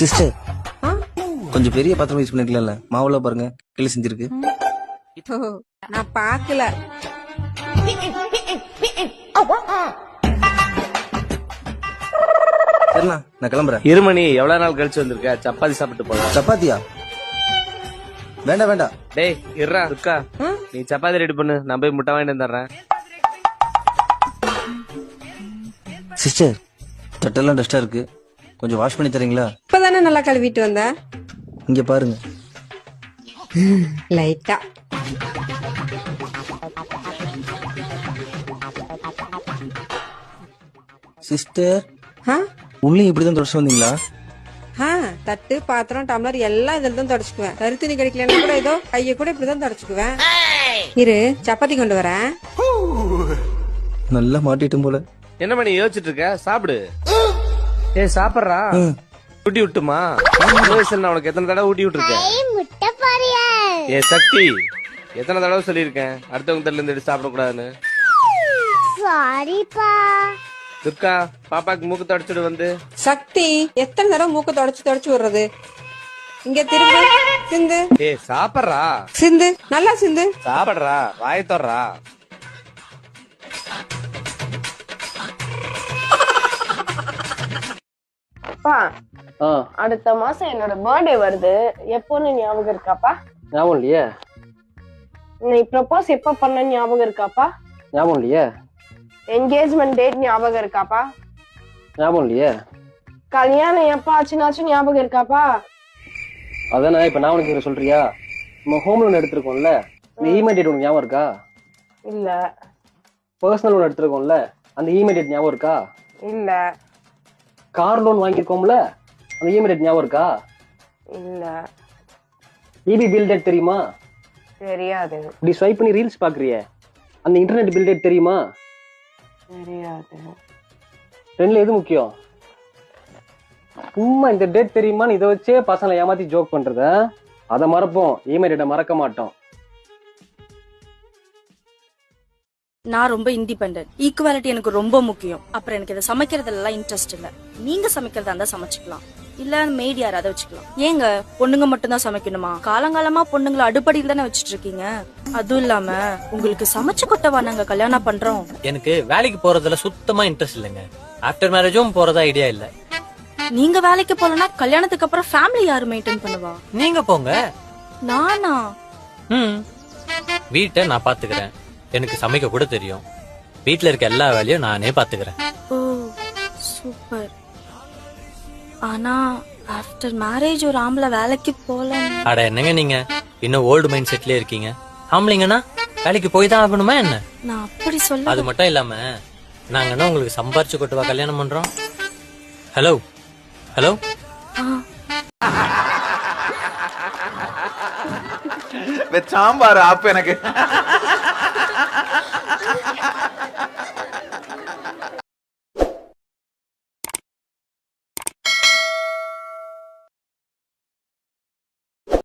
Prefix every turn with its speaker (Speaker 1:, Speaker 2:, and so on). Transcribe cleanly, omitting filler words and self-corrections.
Speaker 1: Sister கொஞ்சம் பெரிய பாத்திரம் யூஸ் பண்ணிக்கலாம்ல, மாவுல பாருங்க கிளி செஞ்சிருக்கு.
Speaker 2: நான் பாக்கல.
Speaker 1: சரிண்ணா நான் கிளம்புறேன்.
Speaker 3: இருமணி எவ்வளவு நாள் கழிச்சு வந்திருக்க? சப்பாத்தி சாப்பிட்டு போலாம்.
Speaker 1: சப்பாத்தியா? வேண்டாம் வேண்டாம்.
Speaker 3: டேய் இருடா இருக்கா, நீ சப்பாத்தி ரெடி பண்ணு, நான் போய் முட்டை வாங்கிட்டு வந்துடுறேன்.
Speaker 1: சிஸ்டர் தட்டெல்லாம் டஸ்டா இருக்கு, கொஞ்சம் வாஷ் பண்ணி தரீங்களா?
Speaker 2: இப்பதானே நல்லா கழுவிட்டு வந்த.
Speaker 1: இங்க பாருங்க.
Speaker 2: லைட்டா.
Speaker 1: சிஸ்டர் உள்ளே இப்படிதான் தொடச்சு வந்தீங்களா?
Speaker 2: தட்டு பாத்திரம் டம்ளர் எல்லாம் இதுல தான் தொடச்சுக்குவேன். கருத்துணி கிடைக்கலன்னா கூட ஏதோ கைய கூட இப்படிதான் தொடச்சுக்குவேன். இரு சப்பாத்தி கொண்டு வரேன்.
Speaker 1: நல்லா மாட்டிட்டும் போல.
Speaker 3: என்ன பண்ணி யோசிச்சுட்டு இருக்க? சாப்பிடு. ஏய் சாப்பிடுறா. ஊட்டி விட்டுமா? நான் உனக்கு எத்தனை தடவை ஊட்டி விட்டுருக்கேன்? ஏ சக்தி, எத்தனை தடவை சொல்லியிருக்கேன் அடுத்தவங்க தட்டுல இருந்து எடுத்து சாப்பிட கூடாதுன்னு? துர்கா பாப்பாக்கு மூக்கு தொடச்சிட்டு வந்து.
Speaker 2: சக்தி எத்தனை தடவை மூக்க தொடச்சு விடுறது? இங்க திரும்ப சிந்து.
Speaker 3: ஏ சாப்பிடுறா.
Speaker 2: சிந்து நல்லா சிந்து.
Speaker 3: சாப்பிடுறா, வாய தோறா.
Speaker 4: அப்பா அடுத்த மாசம் என்னோட பர்த்டே வருது, எப்போன்னு ஞாபகம் இருக்காப்பா?
Speaker 5: ஞாபகம் இல்லையே.
Speaker 4: நீ ப்ரப்போஸ் எப்ப பண்ண ஞாபகம் இருக்காப்பா?
Speaker 5: ஞாபகம் இல்லையே.
Speaker 4: என்கேஜ்மெண்ட் டேட் ஞாபகம் இருக்காப்பா?
Speaker 5: ஞாபகம் இல்லையே.
Speaker 4: கல்யாணம் எப்ப ஆச்சுனாச்சும் ஞாபகம் இருக்காப்பா?
Speaker 5: அதானே இப்ப நான் உனக்கு சொல்றியா? நம்ம ஹோம் லோன் எடுத்திருக்கோம்ல, அந்த இமெயில் டேட் உனக்கு ஞாபகம் இருக்கா?
Speaker 4: இல்ல.
Speaker 5: பர்சனல் லோன் எடுத்திருக்கோம்ல, அந்த இமெயில் டேட் ஞாபகம் இருக்கா?
Speaker 4: இல்ல.
Speaker 5: கார் லோன் வாங்கியிருக்கோம்ல, அந்த இமெயில் டேட் ஞாபகம் இருக்கா?
Speaker 4: இல்ல.
Speaker 5: இபி பில் டேட் தெரியுமா?
Speaker 4: தெரியாது.
Speaker 5: இப்படி ஸ்வைப் பண்ணி ரீல்ஸ் பாக்குறியே, அந்த இன்டர்நெட் பில் டேட் தெரியுமா?
Speaker 4: தெரியாது.
Speaker 5: ரெண்டுல எது முக்கியம்? சும்மா இந்த டேட் தெரியுமான்னு இதை வச்சே பசங்களை ஏமாத்தி ஜோக் பண்றத, அதை மறப்போம், இமெயில் டேட்டை மறக்க மாட்டோம்.
Speaker 6: நான் ரொம்ப இண்டிபெண்டன்ட். ஈக்குவாலிட்டி எனக்கு ரொம்ப முக்கியம். அப்புறம் எனக்கு இதை சமைக்கிறதுல இன்ட்ரெஸ்ட் இல்ல. நீங்க சமைக்கிறதா இருந்தா சமைச்சுக்கலாம், இல்ல மெய்ட் யாராவது வச்சுக்கலாம். ஏங்க பொண்ணுங்க மட்டும் தான் சமைக்கணுமா? காலங்காலமா பொண்ணுங்களை அடுப்படியில் தானே வச்சுட்டு இருக்கீங்க. அதுவும் இல்லாம உங்களுக்கு சமைச்சு கொட்டவா நாங்க கல்யாணம் பண்றோம்?
Speaker 7: எனக்கு வேலைக்கு போறதுல சுத்தமா இன்ட்ரெஸ்ட் இல்லைங்க. ஆஃப்டர் மேரேஜும் போறதா ஐடியா இல்ல.
Speaker 6: நீங்க வேலைக்கு போலனா கல்யாணத்துக்கு அப்புறம் ஃபேமிலி யாரு மெயின்டைன் பண்ணுவா?
Speaker 7: நீங்க போங்க.
Speaker 6: நானா?
Speaker 7: வீட்டை நான் பாத்துக்கிறேன், எனக்கு சமைக்க கூட தெரியும். வீட்டுல இருக்க எல்லா வேலையும் நானே பாத்துக்கிறேன்.
Speaker 6: ஓ சூப்பர். ஆனா ஆஃப்டர் மேரேஜ் ஒரு ஆம்பளை வேலைக்கு போல.
Speaker 7: அட என்னங்க நீங்க இன்னும் ஓல்டு மைண்ட் செட்லயே இருக்கீங்க. ஆம்பளைங்கன்னா வேலைக்கு போய் தான் ஆகணுமா என்ன?
Speaker 6: நான் அப்படி சொல்ல.
Speaker 7: அது மட்டும் இல்லாம நாங்க என்ன உங்களுக்கு சம்பாரிச்சு கொட்டுவா கல்யாணம் பண்றோம்? Hello hello.
Speaker 8: சாம்பார் ஆப்பு எனக்கு